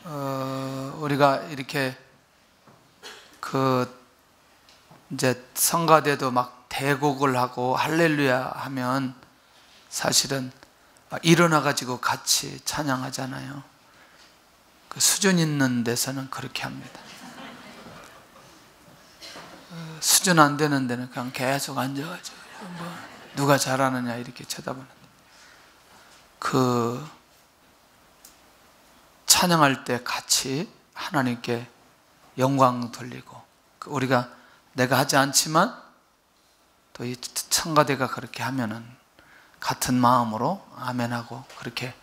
우리가 이렇게 이제 성가대도 막 대곡을 하고 할렐루야 하면 사실은 일어나 가지고 같이 찬양하잖아요. 그 수준 있는 데서는 그렇게 합니다. 수준 안 되는 데는 그냥 계속 앉아가지고 뭐 누가 잘하느냐 이렇게 쳐다보는데, 그 찬양할 때 같이 하나님께 영광 돌리고, 우리가 내가 하지 않지만 또 이 성가대가 그렇게 하면은 같은 마음으로 아멘하고 그렇게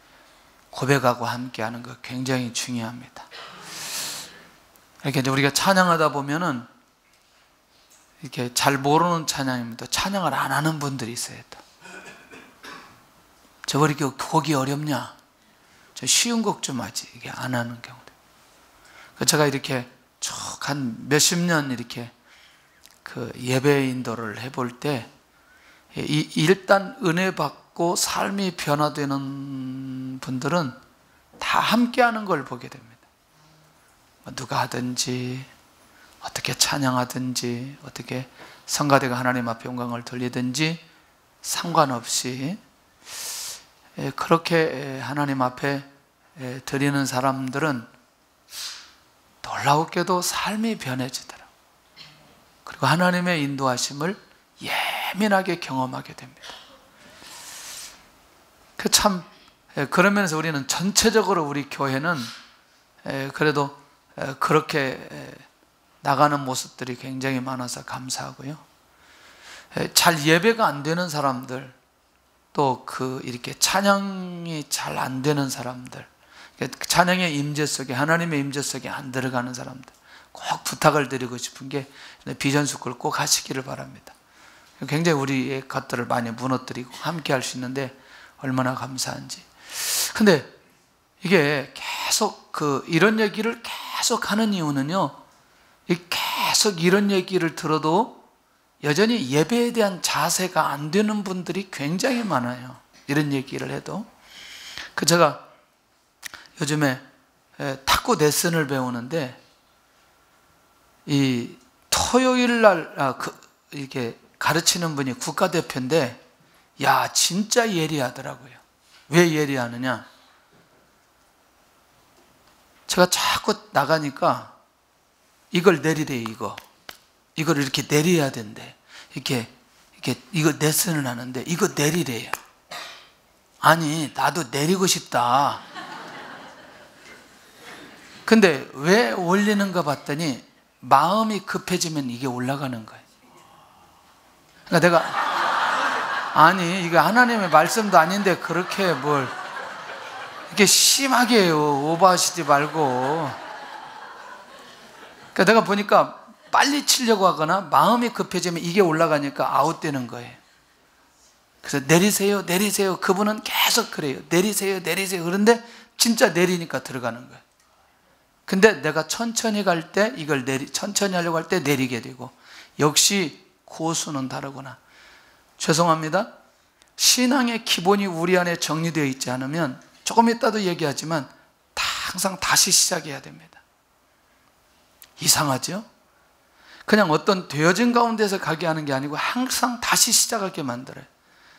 고백하고 함께하는 거 굉장히 중요합니다. 이렇게 이제 우리가 찬양하다 보면은 이렇게 잘 모르는 찬양입니다. 찬양을 안 하는 분들이 있어요. 저 이렇게 곡이 어렵냐? 저 쉬운 곡 좀 하지. 이게 안 하는 경우도. 제가 이렇게 쭉 한 몇십 년 이렇게 그 예배 인도를 해볼 때, 일단 은혜 받고 삶이 변화되는 분들은 다 함께하는 걸 보게 됩니다. 누가 하든지, 어떻게 찬양하든지, 어떻게 성가대가 하나님 앞에 영광을 돌리든지 상관없이 그렇게 하나님 앞에 드리는 사람들은 놀라웠게도 삶이 변해지더라고요. 그리고 하나님의 인도하심을 예민하게 경험하게 됩니다. 참 그런 면에서 우리는 전체적으로 우리 교회는 그래도 그렇게 나가는 모습들이 굉장히 많아서 감사하고요. 잘 예배가 안 되는 사람들, 또 이렇게 찬양이 잘 안 되는 사람들, 찬양의 임재 속에, 하나님의 임재 속에 안 들어가는 사람들, 꼭 부탁을 드리고 싶은 게 비전숙을 꼭 하시기를 바랍니다. 굉장히 우리의 것들을 많이 무너뜨리고 함께 할 수 있는데 얼마나 감사한지. 근데 이게 계속 이런 얘기를 계속 하는 이유는요, 계속 이런 얘기를 들어도 여전히 예배에 대한 자세가 안 되는 분들이 굉장히 많아요. 이런 얘기를 해도. 제가 요즘에 탁구 레슨을 배우는데, 이 토요일 날 이렇게 가르치는 분이 국가대표인데, 야, 진짜 예리하더라고요. 왜 예리하느냐? 제가 자꾸 나가니까 이걸 내리래, 이걸 이렇게 내려야 된대. 이거 레슨을 하는데 이거 내리래요. 아니, 나도 내리고 싶다. 근데 왜 올리는가 봤더니 마음이 급해지면 이게 올라가는 거예요. 그러니까 내가, 아니, 이거 하나님의 말씀도 아닌데 그렇게 뭘 이렇게 심하게 해요. 오버하시지 말고. 그러니까 내가 보니까 빨리 치려고 하거나 마음이 급해지면 이게 올라가니까 아웃되는 거예요. 그래서 내리세요, 내리세요. 그분은 계속 그래요. 내리세요, 내리세요. 그런데 진짜 내리니까 들어가는 거예요. 근데 내가 천천히 갈 때 천천히 하려고 할 때 내리게 되고, 역시 고수는 다르구나. 죄송합니다. 신앙의 기본이 우리 안에 정리되어 있지 않으면, 조금 이따도 얘기하지만 항상 다시 시작해야 됩니다. 이상하죠? 그냥 어떤 되어진 가운데서 가게 하는 게 아니고 항상 다시 시작하게 만들어요.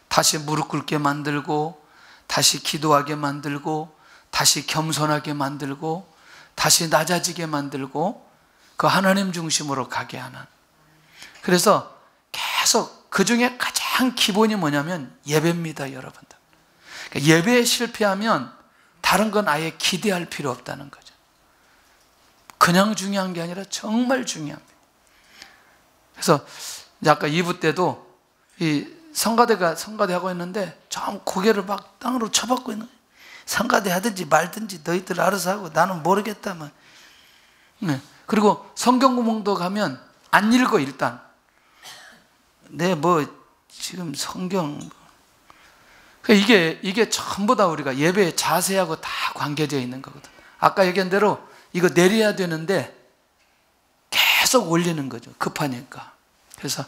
다시 무릎 꿇게 만들고, 다시 기도하게 만들고, 다시 겸손하게 만들고, 다시 낮아지게 만들고, 그 하나님 중심으로 가게 하는. 그래서 계속 그 중에 가장 기본이 뭐냐면 예배입니다, 여러분들. 그러니까 예배에 실패하면 다른 건 아예 기대할 필요 없다는 거죠. 그냥 중요한 게 아니라 정말 중요합니다. 그래서 이제 아까 2부 때도 이 성가대 하고 있는데 좀 고개를 막 땅으로 쳐박고 있는 거예요. 성가대 하든지 말든지 너희들 알아서 하고 나는 모르겠다면. 네. 그리고 성경 구멍도 가면 안 읽어. 일단 지금 성경, 이게 전부 다 우리가 예배의 자세하고 다 관계되어 있는 거거든. 아까 얘기한 대로 이거 내려야 되는데 계속 올리는 거죠. 급하니까. 그래서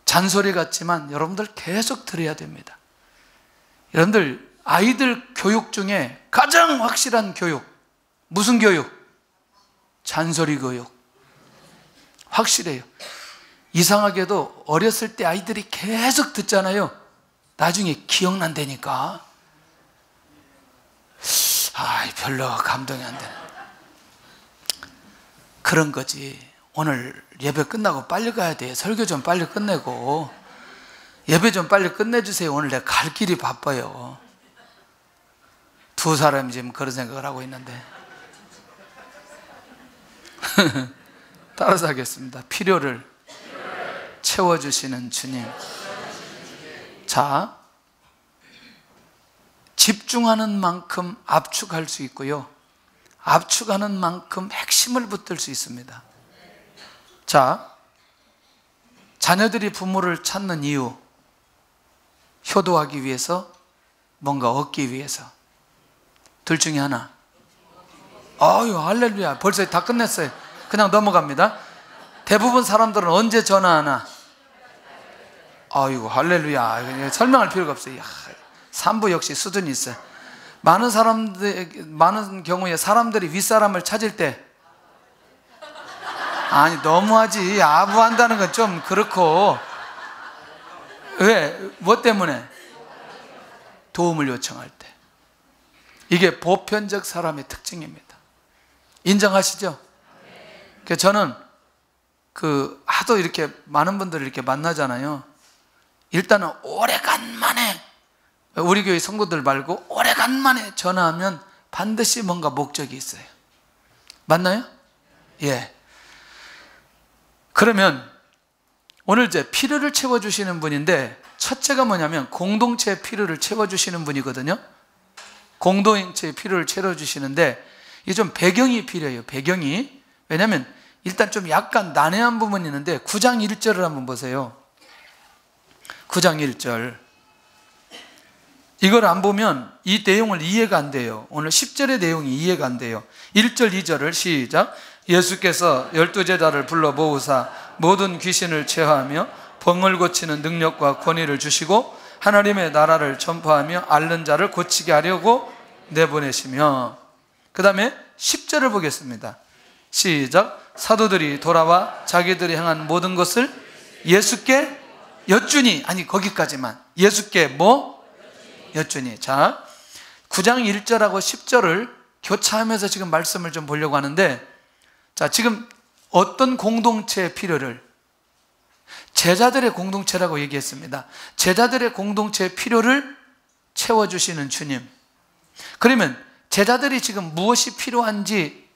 잔소리 같지만 여러분들 계속 들어야 됩니다. 여러분들 아이들 교육 중에 가장 확실한 교육 무슨 교육? 잔소리 교육. 확실해요. 이상하게도 어렸을 때 아이들이 계속 듣잖아요. 나중에 기억난다니까. 별로 감동이 안 되네. 그런 거지. 오늘 예배 끝나고 빨리 가야 돼. 설교 좀 빨리 끝내고 예배 좀 빨리 끝내주세요. 오늘 내가 갈 길이 바빠요. 두 사람이 지금 그런 생각을 하고 있는데 따라서 하겠습니다. 필요를 채워주시는 주님. 자, 집중하는 만큼 압축할 수 있고요, 압축하는 만큼 핵심을 붙들 수 있습니다. 자, 자녀들이 부모를 찾는 이유, 효도하기 위해서, 뭔가 얻기 위해서. 둘 중에 하나. 아유, 할렐루야. 벌써 다 끝냈어요. 그냥 넘어갑니다. 대부분 사람들은 언제 전화하나? 아이고, 할렐루야. 설명할 필요가 없어요. 3부 역시 수준이 있어요. 많은 경우에 사람들이 윗사람을 찾을 때, 아니, 너무하지. 아부한다는 건 좀 그렇고. 왜? 뭐 때문에? 도움을 요청할 때. 이게 보편적 사람의 특징입니다. 인정하시죠? 그래서 저는 하도 이렇게 많은 분들을 이렇게 만나잖아요. 일단은 오래간만에, 우리 교회 성도들 말고 오래간만에 전화하면 반드시 뭔가 목적이 있어요. 맞나요? 예. 그러면 오늘 이제 필요를 채워주시는 분인데, 첫째가 뭐냐면 공동체의 필요를 채워주시는 분이거든요. 공동체의 필요를 채워주시는데, 이게 좀 배경이 필요해요. 배경이. 왜냐하면 일단 좀 약간 난해한 부분이 있는데 9장 1절을 한번 보세요. 9장 1절. 이걸 안 보면 이 내용을 이해가 안 돼요. 오늘 10절의 내용이 이해가 안 돼요. 1절 2절을 시작. 예수께서 12제자를 불러 모으사 모든 귀신을 제어하며 병을 고치는 능력과 권위를 주시고 하나님의 나라를 전파하며 앓는 자를 고치게 하려고 내보내시며, 그 다음에 10절을 보겠습니다. 시작. 사도들이 돌아와 자기들이 행한 모든 것을 예수께 여쭈니, 아니 거기까지만, 예수께 뭐? 여쭈니. 자, 9장 1절하고 10절을 교차하면서 지금 말씀을 좀 보려고 하는데, 자, 지금 어떤 공동체의 필요를, 제자들의 공동체라고 얘기했습니다. 제자들의 공동체의 필요를 채워주시는 주님. 그러면 제자들이 지금 무엇이 필요한지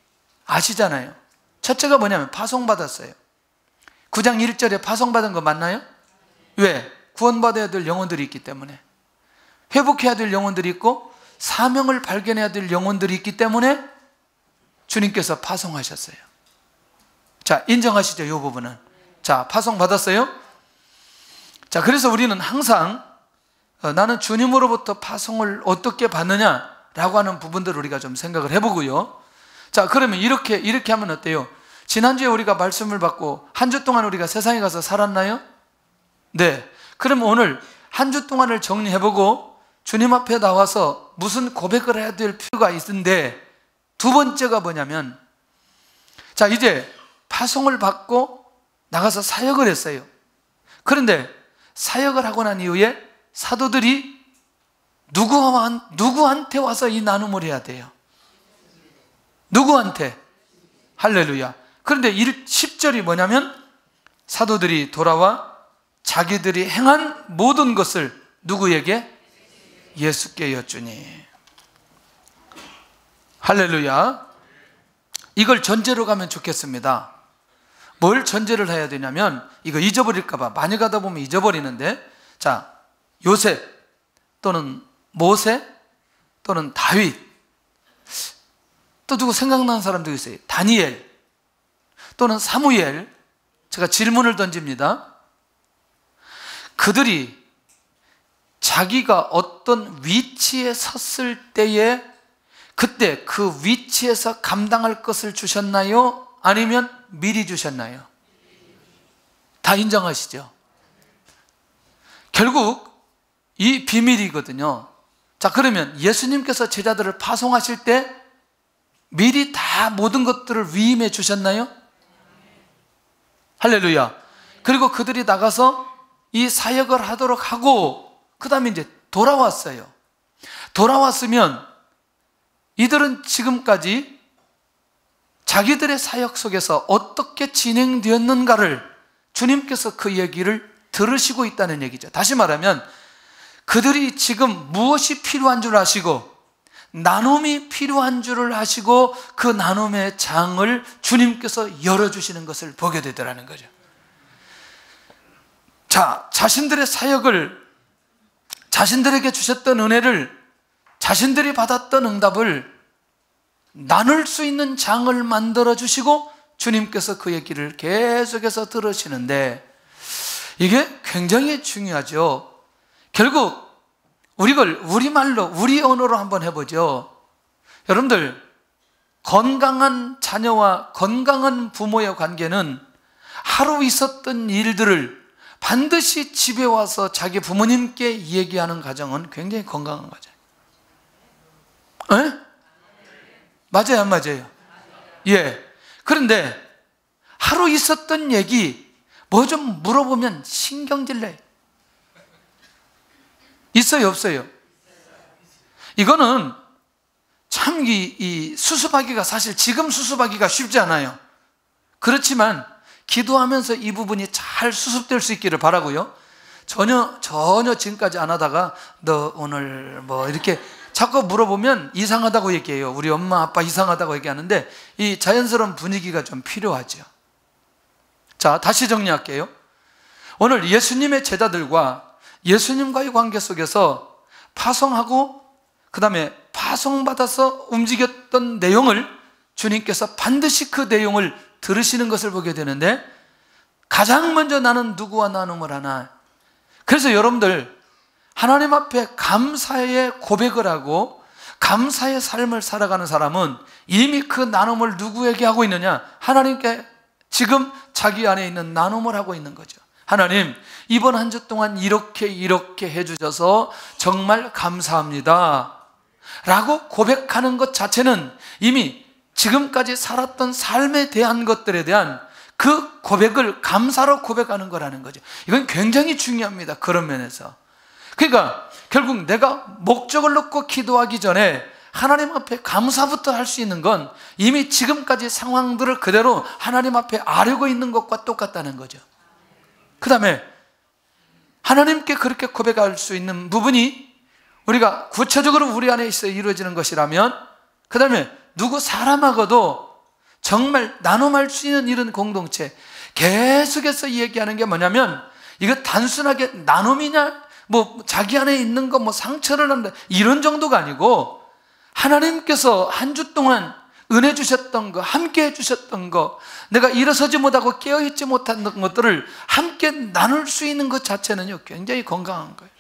아시잖아요. 첫째가 뭐냐면 파송받았어요. 9장 1절에 파송받은 거 맞나요? 왜? 구원받아야 될 영혼들이 있기 때문에, 회복해야 될 영혼들이 있고 사명을 발견해야 될 영혼들이 있기 때문에 주님께서 파송하셨어요. 자, 인정하시죠? 이 부분은. 자, 파송받았어요? 자, 그래서 우리는 항상 나는 주님으로부터 파송을 어떻게 받느냐라고 하는 부분들을 우리가 좀 생각을 해보고요. 자, 그러면 이렇게 하면 어때요? 지난주에 우리가 말씀을 받고 한 주 동안 우리가 세상에 가서 살았나요? 네. 그럼 오늘 한 주 동안을 정리해보고 주님 앞에 나와서 무슨 고백을 해야 될 필요가 있는데, 두 번째가 뭐냐면, 자, 이제 파송을 받고 나가서 사역을 했어요. 그런데 사역을 하고 난 이후에 사도들이 누구한테 와서 이 나눔을 해야 돼요? 누구한테? 할렐루야. 그런데 10절이 뭐냐면 사도들이 돌아와 자기들이 행한 모든 것을 누구에게? 예수께 여쭈니. 할렐루야. 이걸 전제로 가면 좋겠습니다. 뭘 전제를 해야 되냐면, 이거 잊어버릴까봐, 많이 가다 보면 잊어버리는데, 자, 요셉 또는 모세 또는 다윗, 또 누구 생각나는 사람도 있어요. 다니엘 또는 사무엘. 제가 질문을 던집니다. 그들이 자기가 어떤 위치에 섰을 때에 그때 그 위치에서 감당할 것을 주셨나요? 아니면 미리 주셨나요? 다 인정하시죠? 결국 이 비밀이거든요. 자, 그러면 예수님께서 제자들을 파송하실 때 미리 다 모든 것들을 위임해 주셨나요? 할렐루야. 그리고 그들이 나가서 이 사역을 하도록 하고 그 다음에 이제 돌아왔어요. 돌아왔으면 이들은 지금까지 자기들의 사역 속에서 어떻게 진행되었는가를 주님께서 그 얘기를 들으시고 있다는 얘기죠. 다시 말하면 그들이 지금 무엇이 필요한 줄 아시고 나눔이 필요한 줄을 아시고 그 나눔의 장을 주님께서 열어주시는 것을 보게 되더라는 거죠. 자, 자신들의 사역을, 자신들에게 주셨던 은혜를, 자신들이 받았던 응답을 나눌 수 있는 장을 만들어 주시고 주님께서 그 얘기를 계속해서 들으시는데 이게 굉장히 중요하죠. 결국 우리말로, 우리 언어로 한번 해보죠. 여러분들, 건강한 자녀와 건강한 부모의 관계는 하루 있었던 일들을 반드시 집에 와서 자기 부모님께 얘기하는 가정은 굉장히 건강한 가정. 에? 맞아요, 안 맞아요? 예. 그런데 하루 있었던 얘기 뭐 좀 물어보면 신경질 내요. 있어요, 없어요? 이거는 참 이 수습하기가, 사실 지금 수습하기가 쉽지 않아요. 그렇지만 기도하면서 이 부분이 잘 수습될 수 있기를 바라고요. 전혀 지금까지 안 하다가 너 오늘 뭐 이렇게 자꾸 물어보면 이상하다고 얘기해요. 우리 엄마 아빠 이상하다고 얘기하는데 이 자연스러운 분위기가 좀 필요하죠. 자, 다시 정리할게요. 오늘 예수님의 제자들과 예수님과의 관계 속에서 파송하고 그 다음에 파송받아서 움직였던 내용을 주님께서 반드시 그 내용을 들으시는 것을 보게 되는데 가장 먼저 나는 누구와 나눔을 하나. 그래서 여러분들 하나님 앞에 감사의 고백을 하고 감사의 삶을 살아가는 사람은 이미 그 나눔을 누구에게 하고 있느냐? 하나님께 지금 자기 안에 있는 나눔을 하고 있는 거죠. 하나님, 이번 한 주 동안 이렇게 해주셔서 정말 감사합니다 라고 고백하는 것 자체는 이미 지금까지 살았던 삶에 대한 것들에 대한 그 고백을 감사로 고백하는 거라는 거죠. 이건 굉장히 중요합니다. 그런 면에서. 그러니까 결국 내가 목적을 놓고 기도하기 전에 하나님 앞에 감사부터 할 수 있는 건 이미 지금까지 상황들을 그대로 하나님 앞에 아뢰고 있는 것과 똑같다는 거죠. 그 다음에 하나님께 그렇게 고백할 수 있는 부분이 우리가 구체적으로 우리 안에 있어 이루어지는 것이라면, 그 다음에 누구 사람하고도 정말 나눔할 수 있는 이런 공동체, 계속해서 얘기하는 게 뭐냐면 이거 단순하게 나눔이냐 뭐 자기 안에 있는 거 뭐 상처를 한다 이런 정도가 아니고 하나님께서 한 주 동안 은혜 주셨던 거, 함께 해주셨던 거, 내가 일어서지 못하고 깨어있지 못한 것들을 함께 나눌 수 있는 것 자체는요 굉장히 건강한 거예요.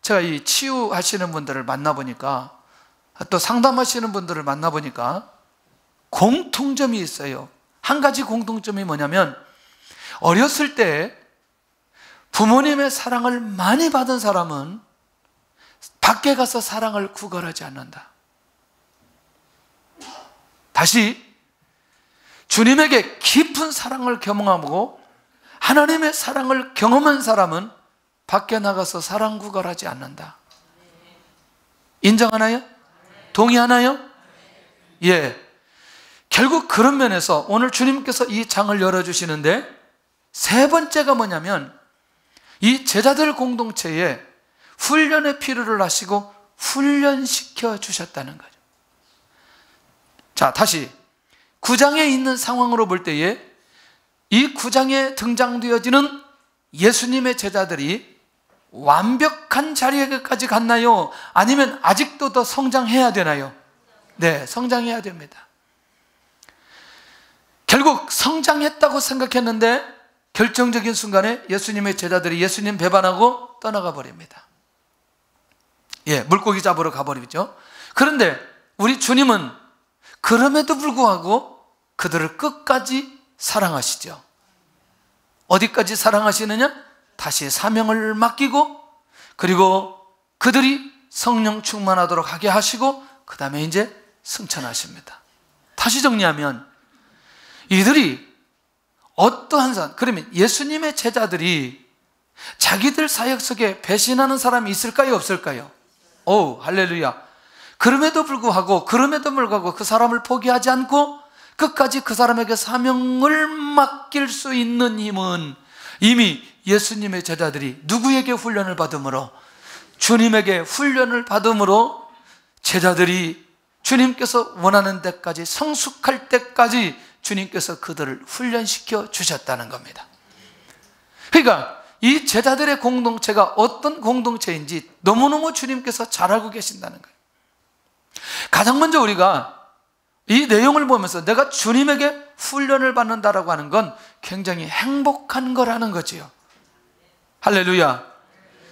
제가 이 치유하시는 분들을 만나보니까, 또 상담하시는 분들을 만나보니까 공통점이 있어요. 한 가지 공통점이 뭐냐면 어렸을 때 부모님의 사랑을 많이 받은 사람은 밖에 가서 사랑을 구걸하지 않는다. 다시, 주님에게 깊은 사랑을 경험하고 하나님의 사랑을 경험한 사람은 밖에 나가서 사랑 구걸하지 않는다. 인정하나요? 동의하나요? 예. 결국 그런 면에서 오늘 주님께서 이 장을 열어주시는데 세 번째가 뭐냐면 이 제자들 공동체에 훈련의 필요를 하시고 훈련시켜 주셨다는 거죠. 자, 다시 9장에 있는 상황으로 볼 때에 이 9장에 등장되어지는 예수님의 제자들이 완벽한 자리에까지 갔나요? 아니면 아직도 더 성장해야 되나요? 네, 성장해야 됩니다. 결국 성장했다고 생각했는데 결정적인 순간에 예수님의 제자들이 예수님 배반하고 떠나가 버립니다. 예, 물고기 잡으러 가버리죠. 그런데 우리 주님은 그럼에도 불구하고 그들을 끝까지 사랑하시죠. 어디까지 사랑하시느냐? 다시 사명을 맡기고, 그리고 그들이 성령 충만하도록 하게 하시고 그 다음에 이제 승천하십니다. 다시 정리하면 이들이 어떠한 사람, 그러면 예수님의 제자들이 자기들 사역 속에 배신하는 사람이 있을까요, 없을까요? 오, 할렐루야. 그럼에도 불구하고 그 사람을 포기하지 않고 끝까지 그 사람에게 사명을 맡길 수 있는 힘은 이미 예수님의 제자들이 누구에게 훈련을 받음으로? 주님에게 훈련을 받음으로 제자들이 주님께서 원하는 데까지, 성숙할 때까지 주님께서 그들을 훈련시켜 주셨다는 겁니다. 그러니까 이 제자들의 공동체가 어떤 공동체인지 너무너무 주님께서 잘 알고 계신다는 거예요. 가장 먼저 우리가 이 내용을 보면서 내가 주님에게 훈련을 받는다라고 하는 건 굉장히 행복한 거라는 거지요. 할렐루야.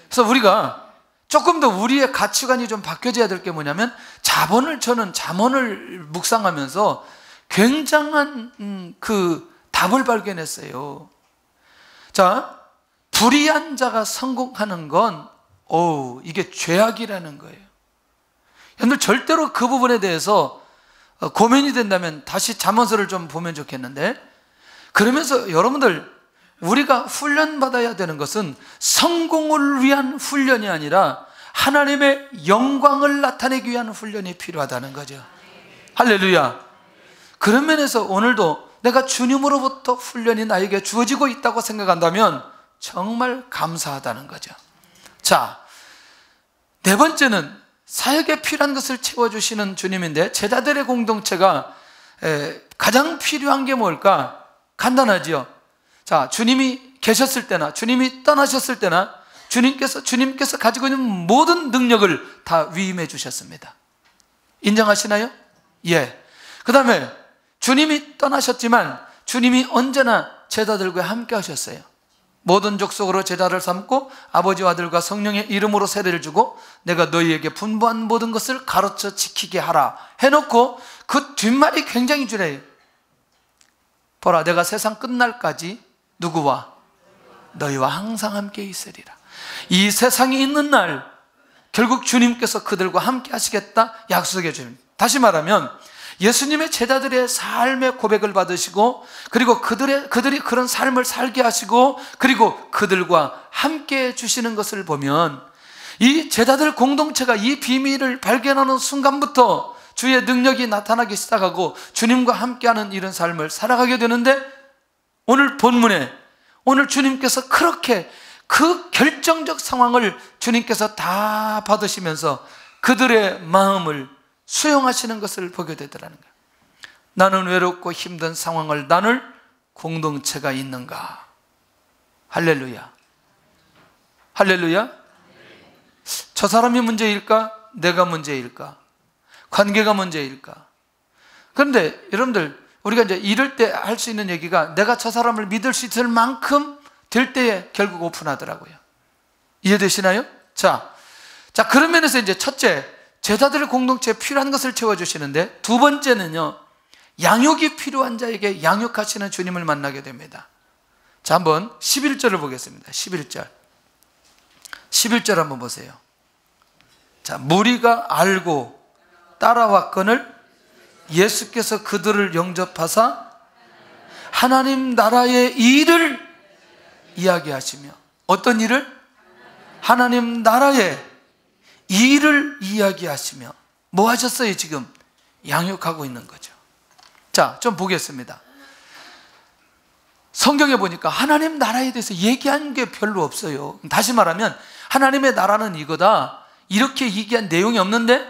그래서 우리가 조금 더 우리의 가치관이 좀 바뀌어져야 될 게 뭐냐면 저는 잠언을 묵상하면서 굉장한 그 답을 발견했어요. 자, 불의한 자가 성공하는 건 이게 죄악이라는 거예요. 여러분들 절대로 그 부분에 대해서 고민이 된다면 다시 잠언서를 좀 보면 좋겠는데, 그러면서 여러분들 우리가 훈련받아야 되는 것은 성공을 위한 훈련이 아니라 하나님의 영광을 나타내기 위한 훈련이 필요하다는 거죠. 할렐루야. 그런 면에서 오늘도 내가 주님으로부터 훈련이 나에게 주어지고 있다고 생각한다면 정말 감사하다는 거죠. 자, 네 번째는 사역에 필요한 것을 채워주시는 주님인데, 제자들의 공동체가 가장 필요한 게 뭘까? 간단하지요. 자, 주님이 계셨을 때나 주님이 떠나셨을 때나 주님께서 가지고 있는 모든 능력을 다 위임해 주셨습니다. 인정하시나요? 예. 그 다음에 주님이 떠나셨지만 주님이 언제나 제자들과 함께 하셨어요. 모든 족속으로 제자를 삼고 아버지와 아들과 성령의 이름으로 세례를 주고 내가 너희에게 분부한 모든 것을 가르쳐 지키게 하라 해놓고 그 뒷말이 굉장히 중요해요. 보라, 내가 세상 끝날까지 누구와? 너희와 항상 함께 있으리라. 이 세상이 있는 날 결국 주님께서 그들과 함께 하시겠다 약속해 줍니다. 다시 말하면 예수님의 제자들의 삶의 고백을 받으시고, 그리고 그들이 그런 삶을 살게 하시고, 그리고 그들과 함께 해주시는 것을 보면 이 제자들 공동체가 이 비밀을 발견하는 순간부터 주의 능력이 나타나기 시작하고 주님과 함께하는 이런 삶을 살아가게 되는데, 오늘 본문에 오늘 주님께서 그렇게 그 결정적 상황을 주님께서 다 받으시면서 그들의 마음을 수용하시는 것을 보게 되더라는 거예요. 나는 외롭고 힘든 상황을 나눌 공동체가 있는가? 할렐루야. 할렐루야. 저 사람이 문제일까? 내가 문제일까? 관계가 문제일까? 그런데 여러분들, 우리가 이제 이럴 때 할 수 있는 얘기가 내가 저 사람을 믿을 수 있을 만큼 될 때에 결국 오픈하더라고요. 이해되시나요? 자, 그런 면에서 이제 첫째, 제자들의 공동체에 필요한 것을 채워주시는데, 두 번째는요, 양육이 필요한 자에게 양육하시는 주님을 만나게 됩니다. 자, 한번 11절을 보겠습니다. 11절 한번 보세요. 자, 무리가 알고 따라왔거늘 예수께서 그들을 영접하사 하나님 나라의 일을 이야기하시며, 어떤 일을? 하나님 나라의 일을 이야기하시며, 뭐 하셨어요? 지금 양육하고 있는 거죠. 자, 좀 보겠습니다. 성경에 보니까 하나님 나라에 대해서 얘기한 게 별로 없어요. 다시 말하면 하나님의 나라는 이거다 이렇게 얘기한 내용이 없는데,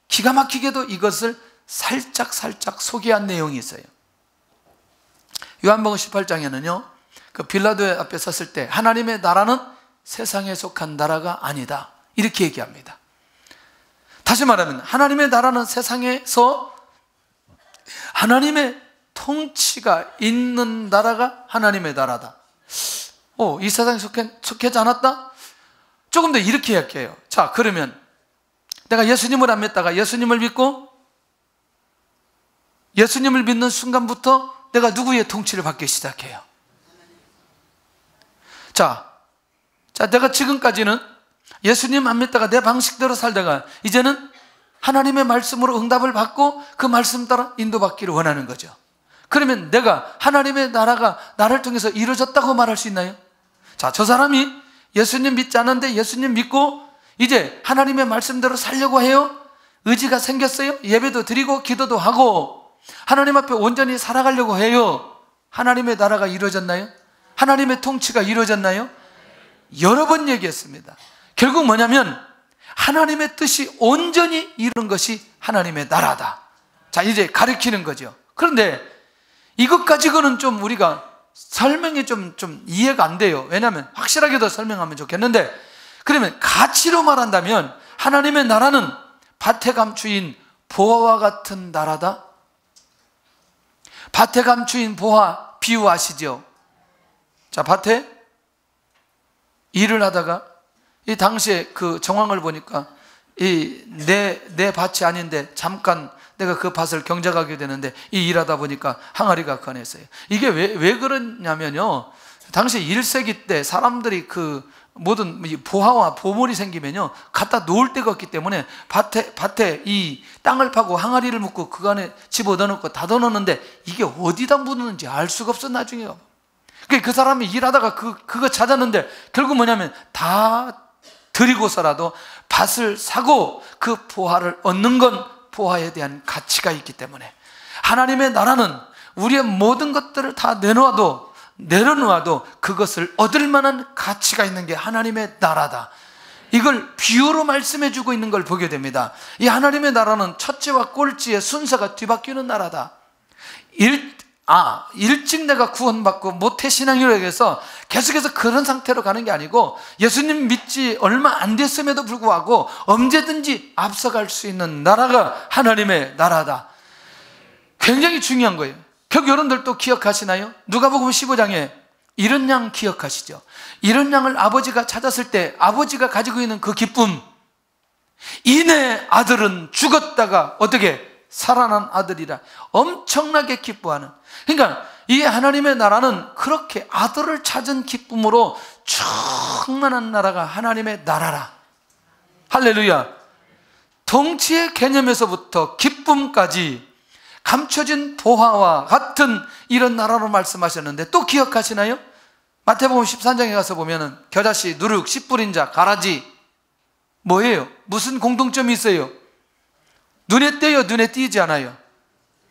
기가 막히게도 이것을 살짝 소개한 내용이 있어요. 요한복음 18장에는요 그 빌라도 앞에 섰을 때 하나님의 나라는 세상에 속한 나라가 아니다 이렇게 얘기합니다. 다시 말하면 하나님의 나라는 세상에서 하나님의 통치가 있는 나라가 하나님의 나라다. 이 세상에 속하지 않았다? 조금 더 이렇게 이야기해요. 자, 그러면 내가 예수님을 안 믿다가 예수님을 믿고 예수님을 믿는 순간부터 내가 누구의 통치를 받기 시작해요? 자, 내가 지금까지는 예수님 안 믿다가 내 방식대로 살다가 이제는 하나님의 말씀으로 응답을 받고 그 말씀 따라 인도받기를 원하는 거죠. 그러면 내가 하나님의 나라가 나를 통해서 이루어졌다고 말할 수 있나요? 자, 저 사람이 예수님 믿지 않았는데 예수님 믿고 이제 하나님의 말씀대로 살려고 해요. 의지가 생겼어요. 예배도 드리고 기도도 하고 하나님 앞에 온전히 살아가려고 해요. 하나님의 나라가 이루어졌나요? 하나님의 통치가 이루어졌나요? 여러 번 얘기했습니다. 결국 뭐냐면 하나님의 뜻이 온전히 이룬 것이 하나님의 나라다. 자, 이제 가르치는 거죠. 그런데 이것 가지고는 좀 우리가 설명이 좀 이해가 안 돼요. 왜냐하면 확실하게 더 설명하면 좋겠는데, 그러면 가치로 말한다면 하나님의 나라는 밭에 감추인 보화와 같은 나라다. 밭에 감추인 보화 비유 아시죠? 자, 밭에 일을 하다가 이 당시에 그 정황을 보니까 이 내 밭이 아닌데 잠깐 내가 그 밭을 경작하게 되는데 이 일하다 보니까 항아리가 꺼냈어요. 이게 왜 그러냐면요, 당시 1세기 때 사람들이 그 모든 보화와 보물이 생기면요 갖다 놓을 데가 없기 때문에 밭에 이 땅을 파고 항아리를 묻고 그 안에 집어넣어놓고 닫아놓는데 이게 어디다 묻는지 알 수가 없어. 나중에 그 사람이 일하다가 그거 찾았는데 결국 뭐냐면 다 드리고서라도 밭을 사고 그 보화를 얻는 건 보화에 대한 가치가 있기 때문에 하나님의 나라는 우리의 모든 것들을 다 내려놓아도 그것을 얻을 만한 가치가 있는 게 하나님의 나라다. 이걸 비유로 말씀해 주고 있는 걸 보게 됩니다. 이 하나님의 나라는 첫째와 꼴찌의 순서가 뒤바뀌는 나라다. 일찍 내가 구원받고 모태신앙이라고 해서 계속해서 그런 상태로 가는 게 아니고 예수님 믿지 얼마 안 됐음에도 불구하고 언제든지 앞서갈 수 있는 나라가 하나님의 나라다. 굉장히 중요한 거예요. 결국 여러분들 또 기억하시나요? 누가복음 15장에 이런 양 기억하시죠? 이런 양을 아버지가 찾았을 때 아버지가 가지고 있는 그 기쁨, 이내 아들은 죽었다가 어떻게 살아난 아들이라 엄청나게 기뻐하는, 그러니까 이 하나님의 나라는 그렇게 아들을 찾은 기쁨으로 충만한 나라가 하나님의 나라라. 할렐루야. 통치의 개념에서부터 기쁨까지 감춰진 보화와 같은 이런 나라로 말씀하셨는데 또 기억하시나요? 마태복음 13장에 가서 보면은 겨자씨, 누룩, 씨 뿌린 자, 가라지 뭐예요? 무슨 공통점이 있어요? 눈에 띄어요? 눈에 띄지 않아요?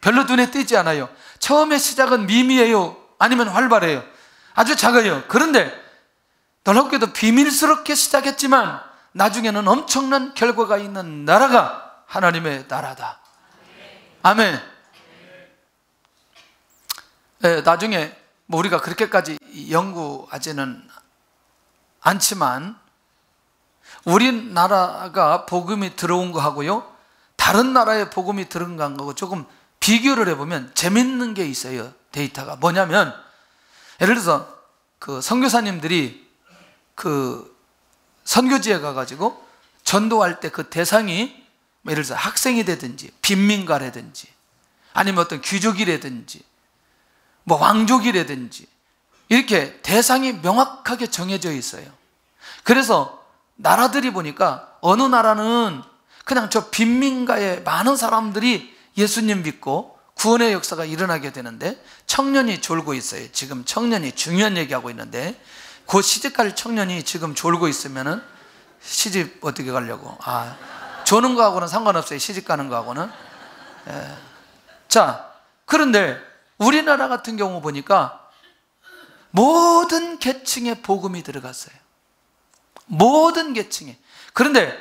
별로 눈에 띄지 않아요. 처음에 시작은 미미해요? 아니면 활발해요? 아주 작아요. 그런데 놀랍게도 비밀스럽게 시작했지만 나중에는 엄청난 결과가 있는 나라가 하나님의 나라다. 아멘. 나중에 뭐 우리가 그렇게까지 연구하지는 않지만 우리나라가 복음이 들어온 거하고요 다른 나라의 복음이 들어간 거하고 조금 비교를 해보면 재밌는 게 있어요. 데이터가 뭐냐면, 예를 들어서 그 선교사님들이 그 선교지에 가가지고 전도할 때 그 대상이 예를 들어서 학생이 되든지 빈민가라든지 아니면 어떤 귀족이라든지 뭐 왕족이라든지 이렇게 대상이 명확하게 정해져 있어요. 그래서 나라들이 보니까 어느 나라는 그냥 저 빈민가에 많은 사람들이 예수님 믿고 구원의 역사가 일어나게 되는데 청년이 졸고 있어요. 지금 청년이 중요한 얘기하고 있는데 곧 시집갈 청년이 지금 졸고 있으면은 시집 어떻게 가려고? 조는 거하고는 상관없어요. 시집 가는 거하고는. 자, 그런데 우리나라 같은 경우 보니까 모든 계층에 복음이 들어갔어요. 모든 계층에. 그런데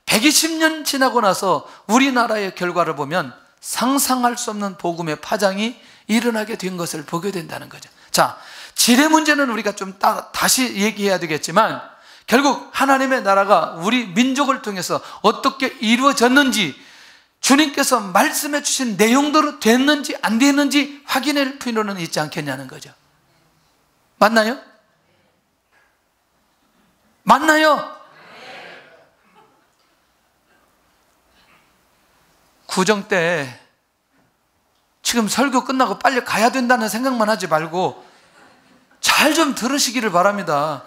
120년 지나고 나서 우리나라의 결과를 보면 상상할 수 없는 복음의 파장이 일어나게 된 것을 보게 된다는 거죠. 자, 질의 문제는 우리가 좀 다시 얘기해야 되겠지만 결국 하나님의 나라가 우리 민족을 통해서 어떻게 이루어졌는지 주님께서 말씀해 주신 내용대로 됐는지 안 됐는지 확인할 필요는 있지 않겠냐는 거죠. 맞나요? 맞나요? 구정 때 지금 설교 끝나고 빨리 가야 된다는 생각만 하지 말고 잘 좀 들으시기를 바랍니다.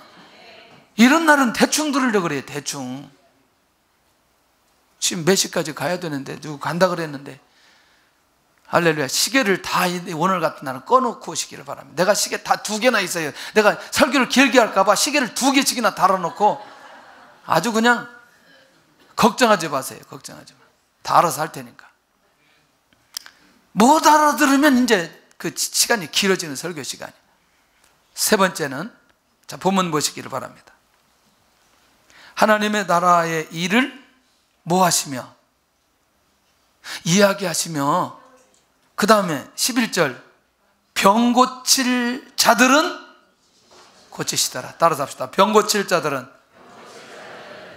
이런 날은 대충 들으려고 그래요. 대충. 지금 몇 시까지 가야 되는데 누구 간다 그랬는데, 할렐루야. 시계를 다 오늘 같은 날은 꺼놓고 오시기를 바랍니다. 내가 시계 다 2개나 있어요. 내가 설교를 길게 할까 봐 시계를 2개씩이나 달아놓고 아주 그냥 걱정하지 마세요. 걱정하지 마. 다 알아서 할 테니까. 못 알아들으면 이제 그 시간이 길어지는 설교 시간이. 세 번째는, 자, 본문 보시기를 바랍니다. 하나님의 나라의 일을 뭐 하시며? 이야기하시며, 그 다음에 11절, 병 고칠 자들은 고치시더라. 따라서 합시다. 병 고칠 자들은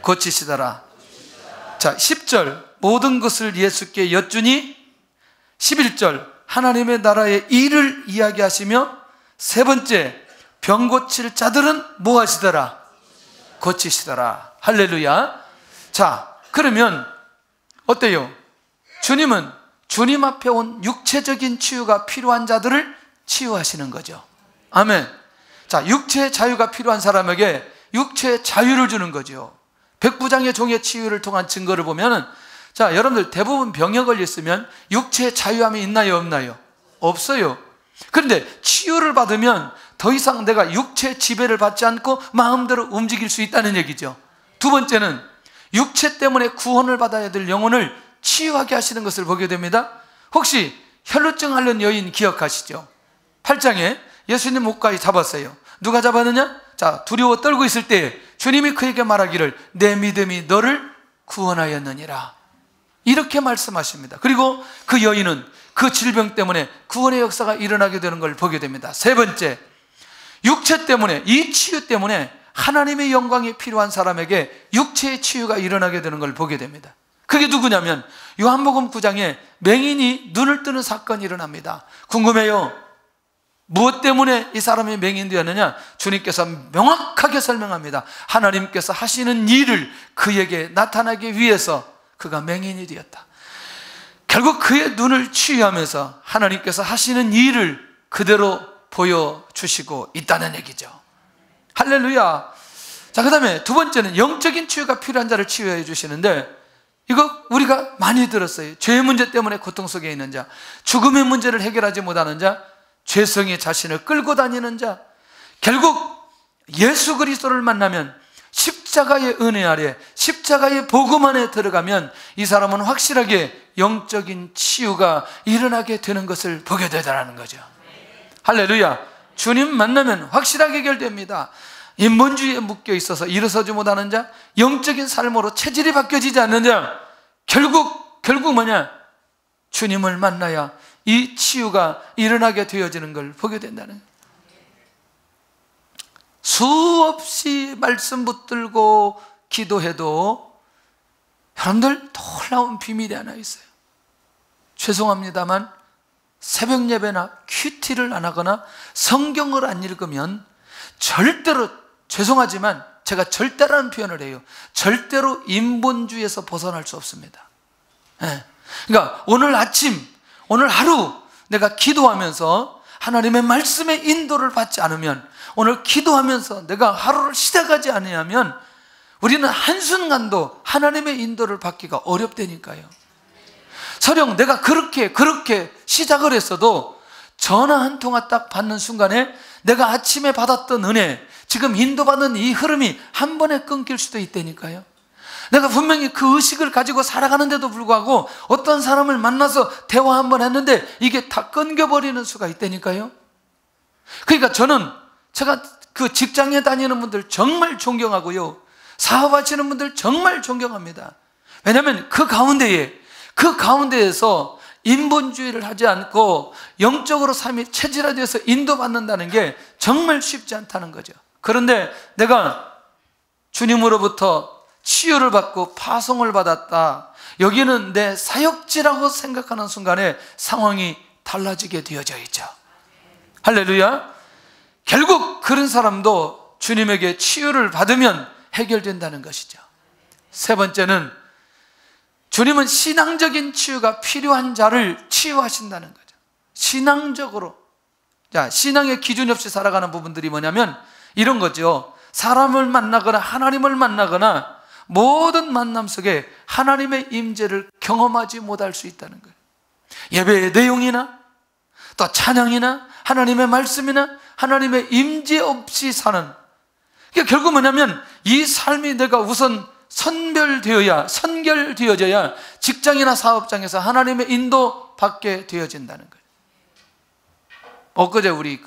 고치시더라. 자, 10절, 모든 것을 예수께 여쭈니, 11절, 하나님의 나라의 일을 이야기하시며, 세 번째, 병 고칠 자들은 뭐 하시더라? 고치시더라. 할렐루야. 자, 그러면 어때요? 주님은 주님 앞에 온 육체적인 치유가 필요한 자들을 치유하시는 거죠. 아멘. 자, 육체의 자유가 필요한 사람에게 육체의 자유를 주는 거죠. 백부장의 종의 치유를 통한 증거를 보면은, 자, 여러분들 대부분 병에 걸렸으면 육체의 자유함이 있나요, 없나요? 없어요. 그런데 치유를 받으면 더 이상 내가 육체의 지배를 받지 않고 마음대로 움직일 수 있다는 얘기죠. 두 번째는 육체 때문에 구원을 받아야 될 영혼을 치유하게 하시는 것을 보게 됩니다. 혹시 혈루증 앓는 여인 기억하시죠? 8장에 예수님 옷가에 잡았어요. 누가 잡았느냐? 자, 두려워 떨고 있을 때 주님이 그에게 말하기를 내 믿음이 너를 구원하였느니라, 이렇게 말씀하십니다. 그리고 그 여인은 그 질병 때문에 구원의 역사가 일어나게 되는 걸 보게 됩니다. 세 번째, 육체 때문에, 이 치유 때문에 하나님의 영광이 필요한 사람에게 육체의 치유가 일어나게 되는 걸 보게 됩니다. 그게 누구냐면 요한복음 9장에 맹인이 눈을 뜨는 사건이 일어납니다. 궁금해요. 무엇 때문에 이 사람이 맹인이 되었느냐? 주님께서 명확하게 설명합니다. 하나님께서 하시는 일을 그에게 나타나기 위해서 그가 맹인이 되었다. 결국 그의 눈을 치유하면서 하나님께서 하시는 일을 그대로 보여주시고 있다는 얘기죠. 할렐루야. 자, 그 다음에 두 번째는 영적인 치유가 필요한 자를 치유해 주시는데, 이거 우리가 많이 들었어요. 죄의 문제 때문에 고통 속에 있는 자, 죽음의 문제를 해결하지 못하는 자, 죄성의 자신을 끌고 다니는 자, 결국 예수 그리스도를 만나면, 십자가의 은혜 아래, 십자가의 복음 안에 들어가면 이 사람은 확실하게 영적인 치유가 일어나게 되는 것을 보게 되더라는 거죠. 할렐루야. 주님 만나면 확실하게 해결됩니다. 인본주의에 묶여 있어서 일어서지 못하는 자, 영적인 삶으로 체질이 바뀌어지지 않는 자, 결국 뭐냐? 주님을 만나야 이 치유가 일어나게 되어지는 걸 보게 된다는 거예요. 수없이 말씀 붙들고 기도해도 여러분들 놀라운 비밀이 하나 있어요. 죄송합니다만 새벽 예배나 큐티를 안 하거나 성경을 안 읽으면 절대로, 죄송하지만 제가 절대라는 표현을 해요. 절대로 인본주의에서 벗어날 수 없습니다. 네. 그러니까 오늘 아침, 오늘 하루 내가 기도하면서 하나님의 말씀의 인도를 받지 않으면, 오늘 기도하면서 내가 하루를 시작하지 않으면 우리는 한순간도 하나님의 인도를 받기가 어렵다니까요. 설령 내가 그렇게 시작을 했어도 전화 한 통화 딱 받는 순간에 내가 아침에 받았던 은혜, 지금 인도받는 이 흐름이 한 번에 끊길 수도 있다니까요. 내가 분명히 그 의식을 가지고 살아가는데도 불구하고 어떤 사람을 만나서 대화 한번 했는데 이게 다 끊겨버리는 수가 있다니까요. 그러니까 제가 그 직장에 다니는 분들 정말 존경하고요, 사업하시는 분들 정말 존경합니다. 왜냐하면 그 가운데에서 인본주의를 하지 않고 영적으로 삶이 체질화되어서 인도받는다는 게 정말 쉽지 않다는 거죠. 그런데 내가 주님으로부터 치유를 받고 파송을 받았다, 여기는 내 사역지라고 생각하는 순간에 상황이 달라지게 되어져 있죠. 할렐루야. 결국 그런 사람도 주님에게 치유를 받으면 해결된다는 것이죠. 세 번째는 주님은 신앙적인 치유가 필요한 자를 치유하신다는 거죠. 신앙적으로. 자, 신앙의 기준이 없이 살아가는 부분들이 뭐냐면 이런 거죠. 사람을 만나거나 하나님을 만나거나 모든 만남 속에 하나님의 임재를 경험하지 못할 수 있다는 거예요. 예배의 내용이나 또 찬양이나 하나님의 말씀이나 하나님의 임재 없이 사는, 그러니까 결국 뭐냐면 이 삶이 내가 우선 선결되어져야 직장이나 사업장에서 하나님의 인도 받게 되어진다는 거예요. 엊그제 우리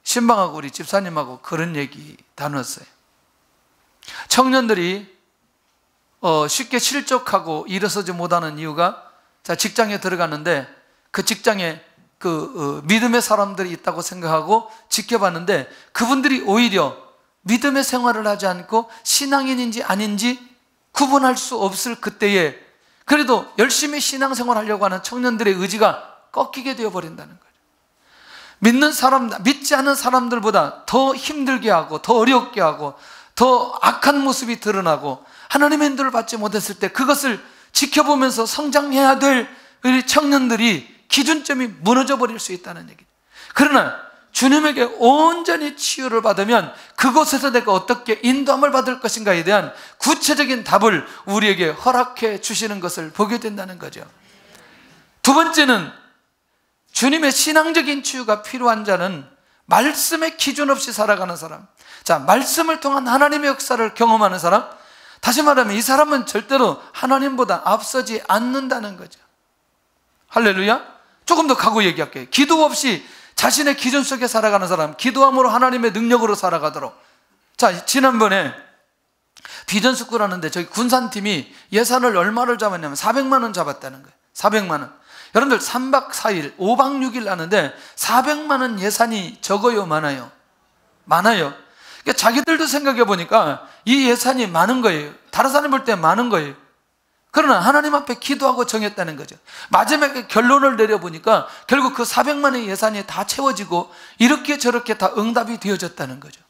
신방하고 우리 집사님하고 그런 얘기 나눴어요. 청년들이 쉽게 실족하고 일어서지 못하는 이유가, 자, 직장에 들어갔는데 그 직장에 믿음의 사람들이 있다고 생각하고 지켜봤는데 그분들이 오히려 믿음의 생활을 하지 않고 신앙인인지 아닌지 구분할 수 없을 그때에 그래도 열심히 신앙생활 하려고 하는 청년들의 의지가 꺾이게 되어버린다는 거예요. 믿지 않은 사람들보다 더 힘들게 하고 더 어렵게 하고 더 악한 모습이 드러나고 하나님의 인도를 받지 못했을 때 그것을 지켜보면서 성장해야 될 우리 청년들이 기준점이 무너져 버릴 수 있다는 얘기죠. 그러나 주님에게 온전히 치유를 받으면 그곳에서 내가 어떻게 인도함을 받을 것인가에 대한 구체적인 답을 우리에게 허락해 주시는 것을 보게 된다는 거죠. 두 번째는 주님의 신앙적인 치유가 필요한 자는 말씀의 기준 없이 살아가는 사람. 자, 말씀을 통한 하나님의 역사를 경험하는 사람, 다시 말하면 이 사람은 절대로 하나님보다 앞서지 않는다는 거죠. 할렐루야. 조금 더 각오 얘기할게요. 기도 없이 자신의 기준 속에 살아가는 사람, 기도함으로 하나님의 능력으로 살아가도록. 자, 지난번에 비전 스쿨 하는데 저기 군산팀이 예산을 얼마를 잡았냐면 400만 원 잡았다는 거예요. 400만 원. 여러분들 3박 4일 5박 6일 하는데 400만 원 예산이 적어요, 많아요? 많아요. 그러니까 자기들도 생각해 보니까 이 예산이 많은 거예요. 다른 사람 볼 때 많은 거예요. 그러나 하나님 앞에 기도하고 정했다는 거죠. 마지막에 결론을 내려보니까 결국 그 400만 원의 예산이 다 채워지고 이렇게 저렇게 다 응답이 되어졌다는 거죠.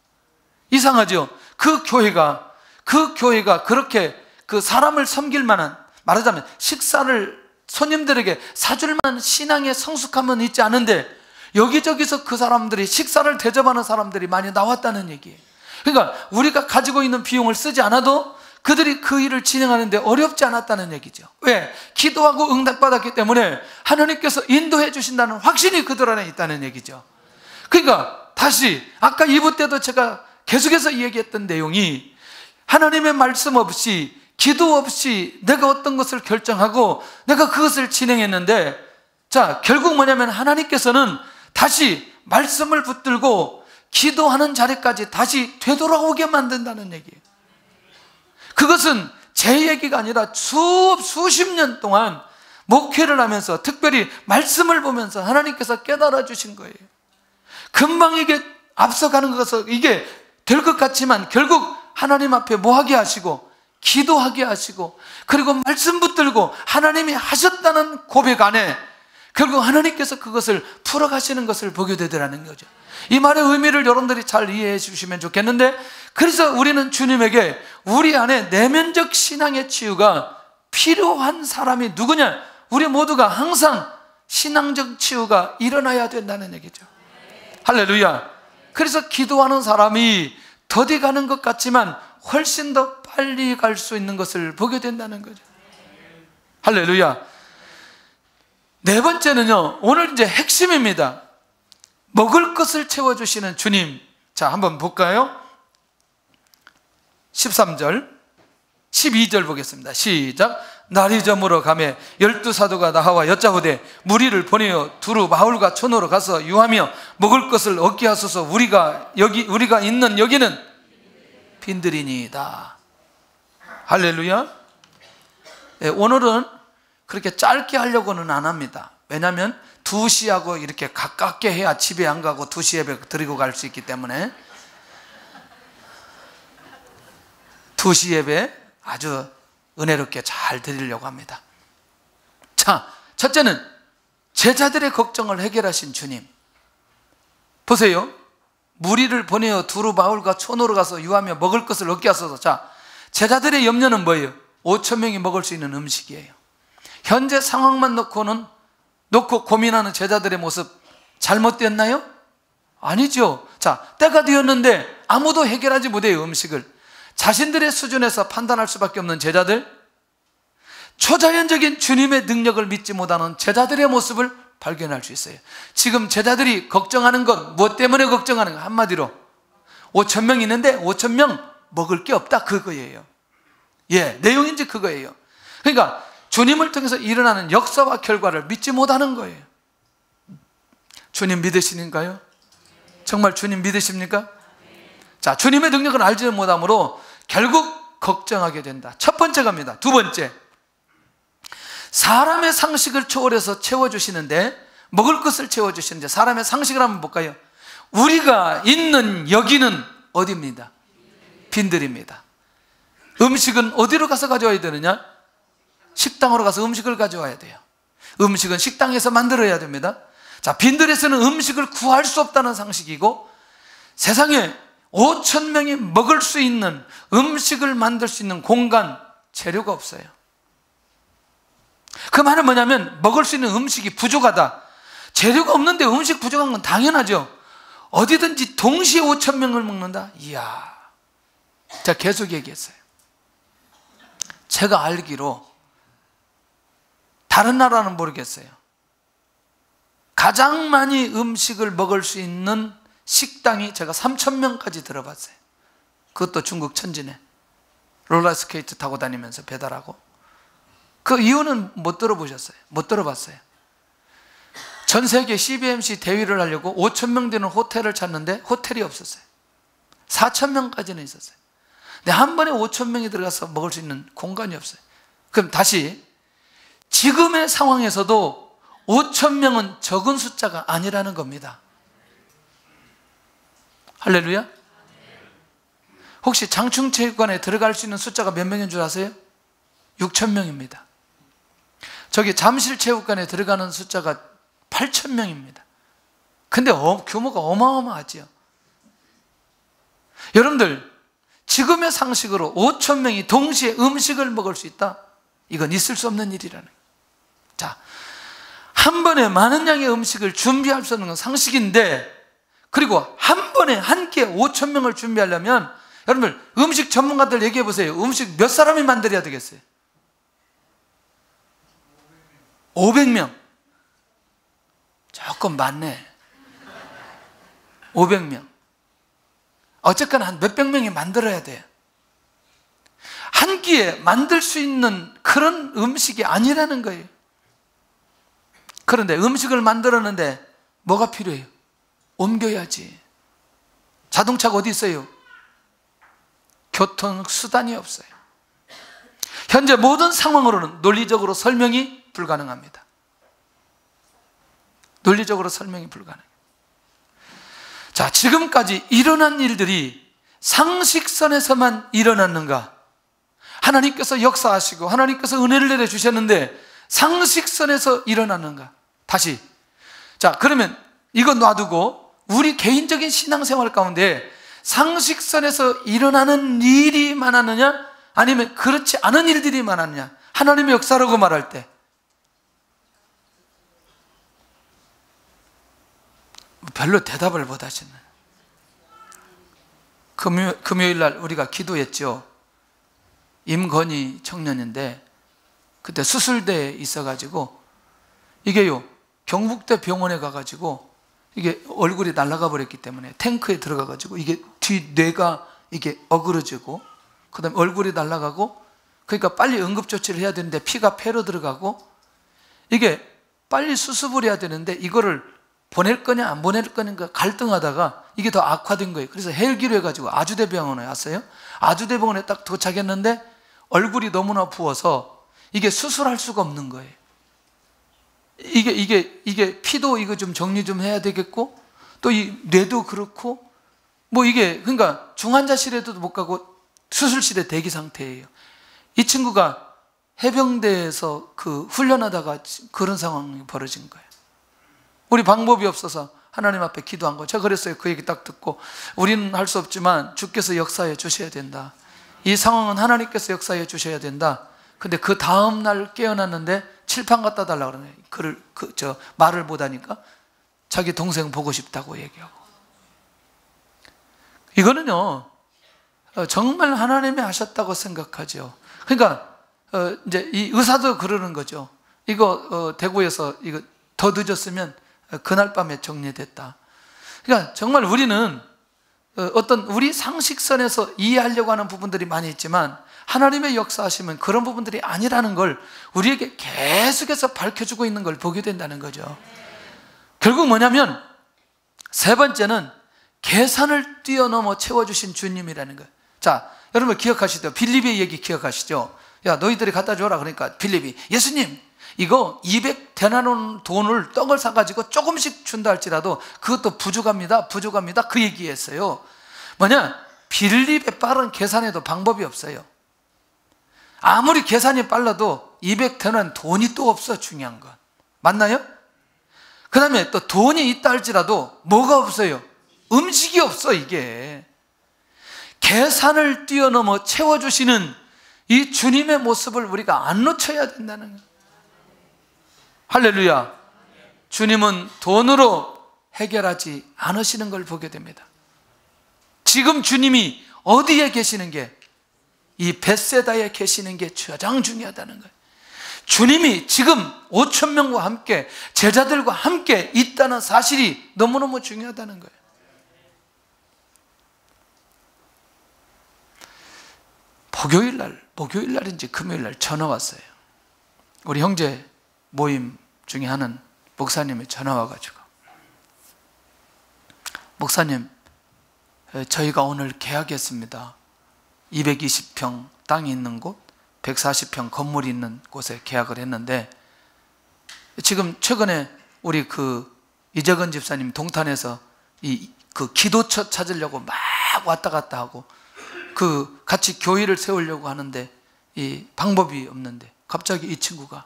이상하죠? 그 교회가 그렇게 그 사람을 섬길 만한, 말하자면 식사를 손님들에게 사줄 만한 신앙의 성숙함은 있지 않은데 여기저기서 그 사람들이 식사를 대접하는 사람들이 많이 나왔다는 얘기예요. 그러니까 우리가 가지고 있는 비용을 쓰지 않아도 그들이 그 일을 진행하는데 어렵지 않았다는 얘기죠. 왜? 기도하고 응답받았기 때문에 하나님께서 인도해 주신다는 확신이 그들 안에 있다는 얘기죠. 그러니까 다시 아까 2부 때도 제가 계속해서 얘기했던 내용이 하나님의 말씀 없이 기도 없이 내가 어떤 것을 결정하고 내가 그것을 진행했는데, 자, 결국 뭐냐면 하나님께서는 다시 말씀을 붙들고 기도하는 자리까지 다시 되돌아오게 만든다는 얘기예요. 그것은 제 얘기가 아니라 수십 년 동안 목회를 하면서 특별히 말씀을 보면서 하나님께서 깨달아 주신 거예요. 금방 이게 앞서가는 것은 이게 될 것 같지만 결국 하나님 앞에 뭐하게 하시고 기도하게 하시고 그리고 말씀 붙들고 하나님이 하셨다는 고백 안에 결국 하나님께서 그것을 풀어가시는 것을 보게 되더라는 거죠. 이 말의 의미를 여러분들이 잘 이해해 주시면 좋겠는데, 그래서 우리는 주님에게 우리 안에 내면적 신앙의 치유가 필요한 사람이 누구냐? 우리 모두가 항상 신앙적 치유가 일어나야 된다는 얘기죠. 할렐루야. 그래서 기도하는 사람이 더디 가는 것 같지만 훨씬 더 빨리 갈 수 있는 것을 보게 된다는 거죠. 할렐루야. 네 번째는요, 오늘 이제 핵심입니다. 먹을 것을 채워주시는 주님. 자, 한번 볼까요? 13절 12절 보겠습니다. 시작. 날이 저물어 가매 12사도가 나와 여짜오되 무리를 보내어 두루 마을과 촌으로 가서 유하며 먹을 것을 얻게 하소서. 우리가 있는 여기는 빈들이니이다. 할렐루야. 네, 오늘은 그렇게 짧게 하려고는 안 합니다. 왜냐하면 2시하고 이렇게 가깝게 해야 집에 안 가고 2시 예배 드리고 갈 수 있기 때문에 2시 예배 아주 은혜롭게 잘 드리려고 합니다. 자, 첫째는 제자들의 걱정을 해결하신 주님. 보세요. 무리를 보내어 두루 마을과 촌으로 가서 유하며 먹을 것을 얻게 하소서. 자, 제자들의 염려는 뭐예요? 5,000명이 먹을 수 있는 음식이에요. 현재 상황만 놓고 고민하는 제자들의 모습 잘못됐나요? 아니죠. 자, 때가 되었는데 아무도 해결하지 못해요. 음식을 자신들의 수준에서 판단할 수밖에 없는 제자들, 초자연적인 주님의 능력을 믿지 못하는 제자들의 모습을 발견할 수 있어요. 지금 제자들이 걱정하는 것, 무엇 때문에 걱정하는 것? 한마디로 5,000명 있는데 5,000명 먹을 게 없다, 그거예요. 예, 내용인지 그거예요. 그러니까 주님을 통해서 일어나는 역사와 결과를 믿지 못하는 거예요. 주님 믿으시는가요? 정말 주님 믿으십니까? 자, 주님의 능력을 알지 못하므로 결국 걱정하게 된다. 첫 번째 갑니다. 두 번째, 사람의 상식을 초월해서 채워주시는데, 먹을 것을 채워주시는데, 사람의 상식을 한번 볼까요? 우리가 있는 여기는 어디입니다? 빈들입니다. 음식은 어디로 가서 가져와야 되느냐? 식당으로 가서 음식을 가져와야 돼요. 음식은 식당에서 만들어야 됩니다. 자, 빈들에서는 음식을 구할 수 없다는 상식이고, 세상에 5,000명이 먹을 수 있는 음식을 만들 수 있는 공간, 재료가 없어요. 그 말은 뭐냐면 먹을 수 있는 음식이 부족하다. 재료가 없는데 음식 부족한 건 당연하죠. 어디든지 동시에 5,000명을 먹는다? 이야, 제가 계속 얘기했어요. 제가 알기로 다른 나라는 모르겠어요. 가장 많이 음식을 먹을 수 있는 식당이 제가 3,000명까지 들어봤어요. 그것도 중국 천진에 롤러스케이트 타고 다니면서 배달하고. 그 이유는 못 들어보셨어요? 못 들어봤어요. 전 세계 CBMC 대회를 하려고 5,000명 되는 호텔을 찾는데 호텔이 없었어요. 4,000명까지는 있었어요. 근데 한 번에 5,000명이 들어가서 먹을 수 있는 공간이 없어요. 그럼 다시, 지금의 상황에서도 5,000명은 적은 숫자가 아니라는 겁니다. 할렐루야. 혹시 장충체육관에 들어갈 수 있는 숫자가 몇 명인 줄 아세요? 6,000명입니다. 저기 잠실체육관에 들어가는 숫자가 8,000명입니다. 근데 규모가 어마어마하지요. 여러분들, 지금의 상식으로 5,000명이 동시에 음식을 먹을 수 있다? 이건 있을 수 없는 일이라는 거예요. 자, 한 번에 많은 양의 음식을 준비할 수 없는 건 상식인데, 그리고 한 번에 한 끼에 5,000명을 준비하려면, 여러분들 음식 전문가들 얘기해 보세요. 음식 몇 사람이 만들어야 되겠어요? 500명. 조금 많네. 500명. 어쨌거나 한 몇백 명이 만들어야 돼요. 한 끼에 만들 수 있는 그런 음식이 아니라는 거예요. 그런데 음식을 만들었는데 뭐가 필요해요? 옮겨야지. 자동차가 어디 있어요? 교통수단이 없어요. 현재 모든 상황으로는 논리적으로 설명이 불가능합니다. 논리적으로 설명이 불가능해요. 자, 지금까지 일어난 일들이 상식선에서만 일어났는가? 하나님께서 역사하시고 하나님께서 은혜를 내려주셨는데 상식선에서 일어났는가? 다시, 자, 그러면 이거 놔두고 우리 개인적인 신앙생활 가운데 상식선에서 일어나는 일이 많았느냐? 아니면 그렇지 않은 일들이 많았느냐? 하나님의 역사라고 말할 때 별로 대답을 못 하시네. 금요일 날 우리가 기도했죠. 임건희 청년인데 그때 수술대에 있어가지고 이게요, 경북대 병원에 가가지고 이게 얼굴이 날아가 버렸기 때문에 탱크에 들어가가지고 이게 뒤 뇌가 이게 어그러지고 그 다음에 얼굴이 날아가고, 그러니까 빨리 응급조치를 해야 되는데 피가 폐로 들어가고, 이게 빨리 수습을 해야 되는데 이거를 보낼 거냐 안 보낼 거냐 갈등하다가 이게 더 악화된 거예요. 그래서 헬기로 해가지고 아주대병원에 왔어요. 아주대병원에 딱 도착했는데 얼굴이 너무나 부어서 이게 수술할 수가 없는 거예요. 이게 피도 이거 좀 정리 좀 해야 되겠고, 또 이 뇌도 그렇고, 뭐 이게, 그러니까 중환자실에도 못 가고 수술실에 대기 상태예요. 이 친구가 해병대에서 그 훈련하다가 그런 상황이 벌어진 거예요. 우리 방법이 없어서 하나님 앞에 기도한 거예요. 제가 그랬어요. 그 얘기 딱 듣고, 우리는 할 수 없지만 주께서 역사해 주셔야 된다. 이 상황은 하나님께서 역사해 주셔야 된다. 근데 그 다음 날 깨어났는데 칠판 갖다 달라고 그러네. 말을 못하니까 자기 동생 보고 싶다고 얘기하고. 이거는요, 정말 하나님이 하셨다고 생각하죠. 그러니까 이제 이 의사도 그러는 거죠. 이거 대구에서 이거 더 늦었으면 그날 밤에 정리됐다. 그러니까 정말 우리는 어떤 우리 상식선에서 이해하려고 하는 부분들이 많이 있지만 하나님의 역사하시면 그런 부분들이 아니라는 걸 우리에게 계속해서 밝혀주고 있는 걸 보게 된다는 거죠. 결국 뭐냐면 세 번째는 계산을 뛰어넘어 채워주신 주님이라는 거예요. 자, 여러분 기억하시죠? 빌립의 얘기 기억하시죠? 야, 너희들이 갖다 줘라. 그러니까 빌립이, 예수님 이거 200데나리온 돈을 떡을 사가지고 조금씩 준다 할지라도 그것도 부족합니다 그 얘기했어요. 뭐냐, 빌립의 빠른 계산에도 방법이 없어요. 아무리 계산이 빨라도 200데나리온 돈이 또 없어. 중요한 건 맞나요? 그 다음에 또 돈이 있다 할지라도 뭐가 없어요? 음식이 없어. 이게 계산을 뛰어넘어 채워주시는 이 주님의 모습을 우리가 안 놓쳐야 된다는 거예요. 할렐루야. 주님은 돈으로 해결하지 않으시는 걸 보게 됩니다. 지금 주님이 어디에 계시는 게, 이 벳세다에 계시는 게 가장 중요하다는 거예요. 주님이 지금 5,000명과 함께 제자들과 함께 있다는 사실이 너무너무 중요하다는 거예요. 목요일날인지 금요일날 전화 왔어요. 우리 형제 모임 중에 하는 목사님이 전화 와가지고, 목사님 저희가 오늘 계약했습니다. 220평 땅이 있는 곳, 140평 건물이 있는 곳에 계약을 했는데, 지금 최근에 우리 이재건 집사님 동탄에서 그 기도처 찾으려고 막 왔다 갔다 하고 같이 교회를 세우려고 하는데 이 방법이 없는데, 갑자기 이 친구가,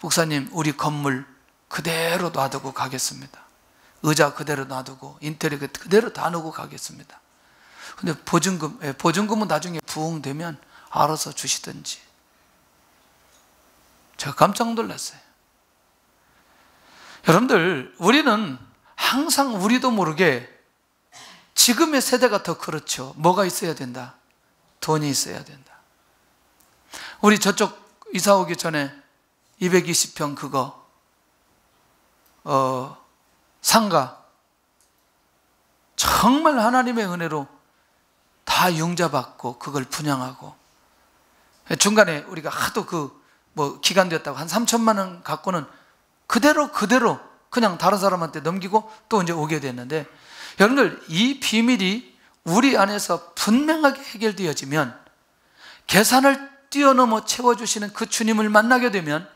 목사님 우리 건물 그대로 놔두고 가겠습니다. 의자 그대로 놔두고 인테리어 그대로 다 놓고 가겠습니다. 근데 보증금은 나중에 부응되면 알아서 주시든지. 제가 깜짝 놀랐어요. 여러분들, 우리는 항상 우리도 모르게 지금의 세대가 더 그렇죠. 뭐가 있어야 된다? 돈이 있어야 된다. 우리 저쪽 이사 오기 전에 220평 그거 상가 정말 하나님의 은혜로 다 융자받고 그걸 분양하고, 중간에 우리가 하도 기간 됐다고 한 3천만 원 갖고는 그대로 그냥 다른 사람한테 넘기고 또 이제 오게 됐는데, 여러분들 이 비밀이 우리 안에서 분명하게 해결되어지면, 계산을 뛰어넘어 채워주시는 그 주님을 만나게 되면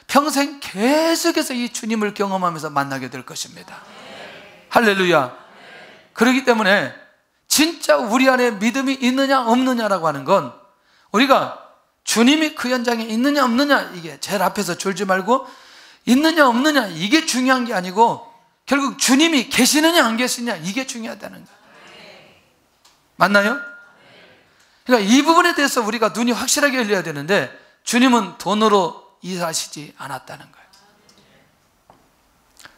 평생 계속해서 이 주님을 경험하면서 만나게 될 것입니다. 할렐루야. 그렇기 때문에 진짜 우리 안에 믿음이 있느냐 없느냐라고 하는 건, 우리가 주님이 그 현장에 있느냐 없느냐, 이게 제일 앞에서 졸지 말고 있느냐 없느냐 이게 중요한 게 아니고, 결국 주님이 계시느냐 안 계시느냐 이게 중요하다는 거예요. 맞나요? 그러니까 이 부분에 대해서 우리가 눈이 확실하게 열려야 되는데, 주님은 돈으로 일하시지 않았다는 거예요.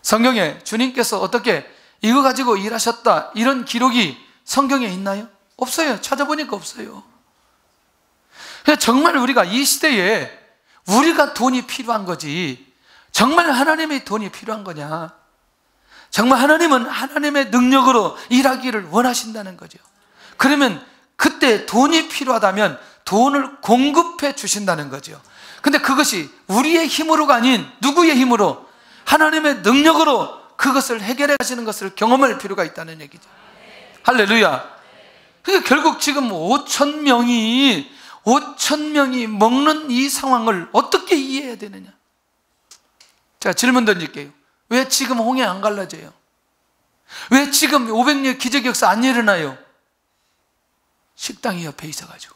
성경에 주님께서 어떻게 이거 가지고 일하셨다 이런 기록이 성경에 있나요? 없어요. 찾아보니까 없어요. 그러니까 정말 우리가 이 시대에 우리가 돈이 필요한 거지, 정말 하나님의 돈이 필요한 거냐? 정말 하나님은 하나님의 능력으로 일하기를 원하신다는 거죠. 그러면 그때 돈이 필요하다면 돈을 공급해 주신다는 거죠. 근데 그것이 우리의 힘으로가 아닌 누구의 힘으로? 하나님의 능력으로 그것을 해결해 가시는 것을 경험할 필요가 있다는 얘기죠. 할렐루야. 그러니까 결국 지금 5,000명이 먹는 이 상황을 어떻게 이해해야 되느냐? 제가 질문 던질게요. 왜 지금 홍해 안 갈라져요? 왜 지금 500년 기적 역사 안 일어나요? 식당이 옆에 있어가지고,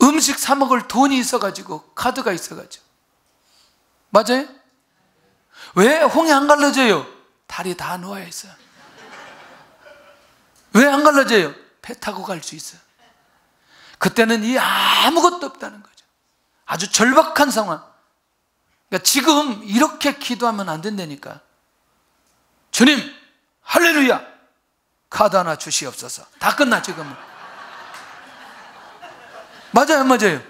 음식 사 먹을 돈이 있어가지고, 카드가 있어가지고. 맞아요? 왜 홍해 안 갈라져요? 다리 다 놓아 있어요. 왜 안 갈라져요? 배 타고 갈 수 있어요. 그때는 이 아무것도 없다는 거죠. 아주 절박한 상황. 그러니까 지금 이렇게 기도하면 안 된다니까. 주님 할렐루야 카드 하나 주시옵소서. 다 끝나 지금은. 맞아요 안 맞아요?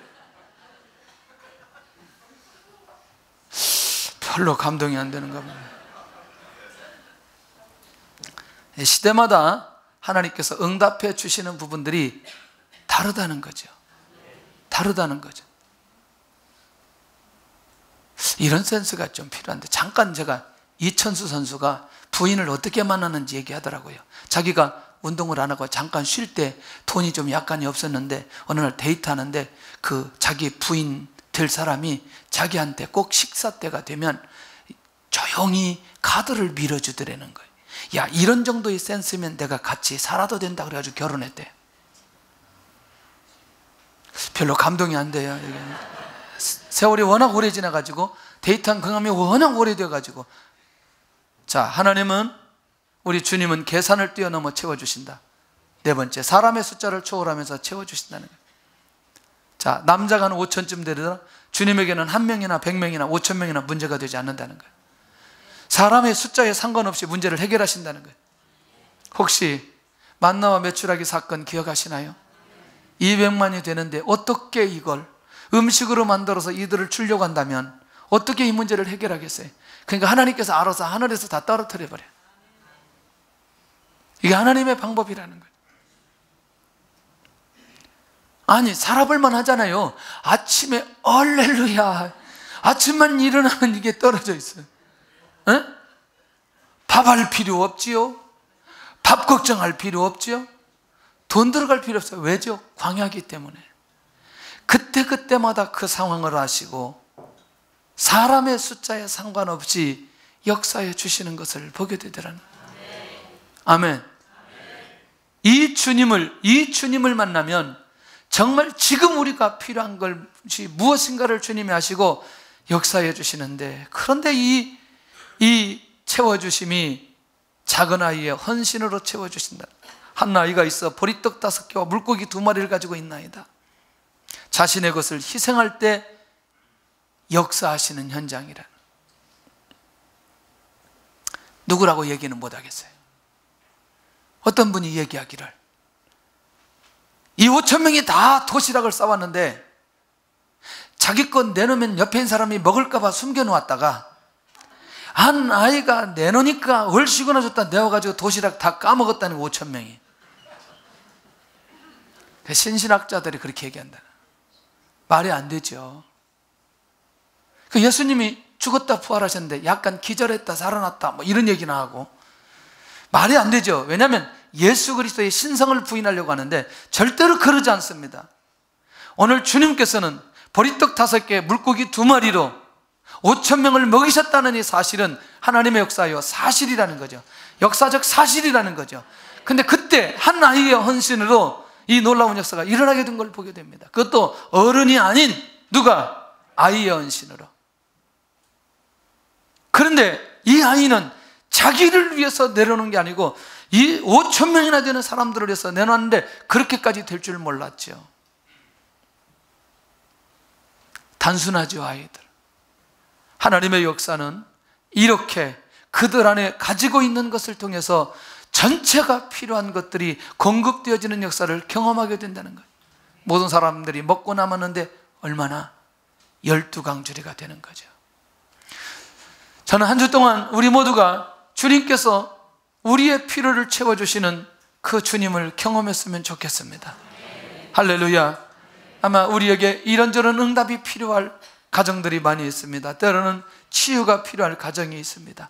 별로 감동이 안 되는가 봐요. 시대마다 하나님께서 응답해 주시는 부분들이 다르다는 거죠. 다르다는 거죠. 이런 센스가 좀 필요한데, 잠깐 제가 이천수 선수가 부인을 어떻게 만나는지 얘기하더라고요. 자기가 운동을 안 하고 잠깐 쉴 때 돈이 좀 약간이 없었는데 어느 날 데이트하는데 그 자기 부인 될 사람이 자기한테 꼭 식사 때가 되면 조용히 카드를 밀어주더라는 거예요. 야, 이런 정도의 센스면 내가 같이 살아도 된다 그래가지고 결혼했대요. 별로 감동이 안 돼요. 세월이 워낙 오래 지나가지고 데이트한 경험이 워낙 오래돼가지고. 자, 하나님은, 우리 주님은 계산을 뛰어넘어 채워주신다. 네 번째, 사람의 숫자를 초월하면서 채워주신다는 거예요. 자, 남자가 한 5천쯤 되더라. 주님에게는 1명이나 100명이나 5,000명이나 문제가 되지 않는다는 거예요. 사람의 숫자에 상관없이 문제를 해결하신다는 거예요. 혹시 만나와 메추라기 사건 기억하시나요? 200만이 되는데 어떻게 이걸 음식으로 만들어서 이들을 주려고 한다면 어떻게 이 문제를 해결하겠어요? 그러니까 하나님께서 알아서 하늘에서 다 떨어뜨려 버려요. 이게 하나님의 방법이라는 거예요. 아니, 살아볼만 하잖아요. 아침에 할렐루야, 아침만 일어나면 이게 떨어져 있어요. 밥할 필요 없지요. 밥 걱정할 필요 없지요. 돈 들어갈 필요 없어요. 왜죠? 광야기 때문에. 그때마다 그 상황을 아시고 사람의 숫자에 상관없이 역사해 주시는 것을 보게 되더라는 거예요. 아멘. 이 주님을 만나면 정말 지금 우리가 필요한 것이 무엇인가를 주님이 아시고 역사해 주시는데, 그런데 이 채워주심이 작은 아이의 헌신으로 채워주신다. 한 아이가 있어 보리떡 5개와 물고기 2마리를 가지고 있나이다. 자신의 것을 희생할 때 역사하시는 현장이라. 누구라고 얘기는 못하겠어요. 어떤 분이 얘기하기를, 이 5,000명이 다 도시락을 싸왔는데 자기 것 내놓으면 옆에 있는 사람이 먹을까 봐 숨겨놓았다가 한 아이가 내놓으니까 얼씨구나 줬다 내어가지고 도시락 다 까먹었다는 5,000명이. 신신학자들이 그렇게 얘기한다. 말이 안 되죠. 예수님이 죽었다 부활하셨는데 약간 기절했다 살아났다 뭐 이런 얘기나 하고, 말이 안 되죠. 왜냐하면 예수 그리스도의 신성을 부인하려고 하는데 절대로 그러지 않습니다. 오늘 주님께서는 보리떡 5개 물고기 2마리로 5,000명을 먹이셨다는 이 사실은 하나님의 역사요 사실이라는 거죠. 역사적 사실이라는 거죠. 근데 그때 한 아이의 헌신으로 이 놀라운 역사가 일어나게 된 걸 보게 됩니다. 그것도 어른이 아닌 누가? 아이의 헌신으로. 그런데 이 아이는 자기를 위해서 내려놓은 게 아니고 이 5,000명이나 되는 사람들을 위해서 내놨는데 그렇게까지 될 줄 몰랐죠. 단순하죠, 아이들. 하나님의 역사는 이렇게 그들 안에 가지고 있는 것을 통해서 전체가 필요한 것들이 공급되어지는 역사를 경험하게 된다는 거예요. 모든 사람들이 먹고 남았는데 얼마나? 12강주리가 되는 거죠. 저는 한 주 동안 우리 모두가 주님께서 우리의 필요를 채워주시는 그 주님을 경험했으면 좋겠습니다. 할렐루야. 아마 우리에게 이런저런 응답이 필요할 가정들이 많이 있습니다. 때로는 치유가 필요할 가정이 있습니다.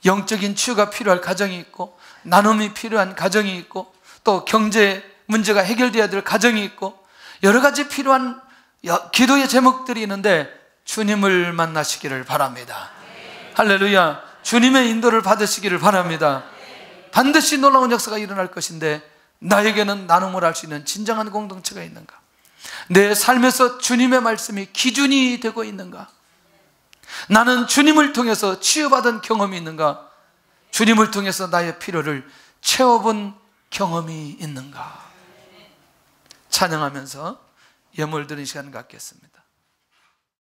영적인 치유가 필요할 가정이 있고, 나눔이 필요한 가정이 있고, 또 경제 문제가 해결되어야 될 가정이 있고, 여러 가지 필요한 기도의 제목들이 있는데 주님을 만나시기를 바랍니다. 할렐루야. 주님의 인도를 받으시기를 바랍니다. 반드시 놀라운 역사가 일어날 것인데, 나에게는 나눔을 할 수 있는 진정한 공동체가 있는가? 내 삶에서 주님의 말씀이 기준이 되고 있는가? 나는 주님을 통해서 치유받은 경험이 있는가? 주님을 통해서 나의 필요를 채워본 경험이 있는가? 찬양하면서 예물 드리는 시간 갖겠습니다.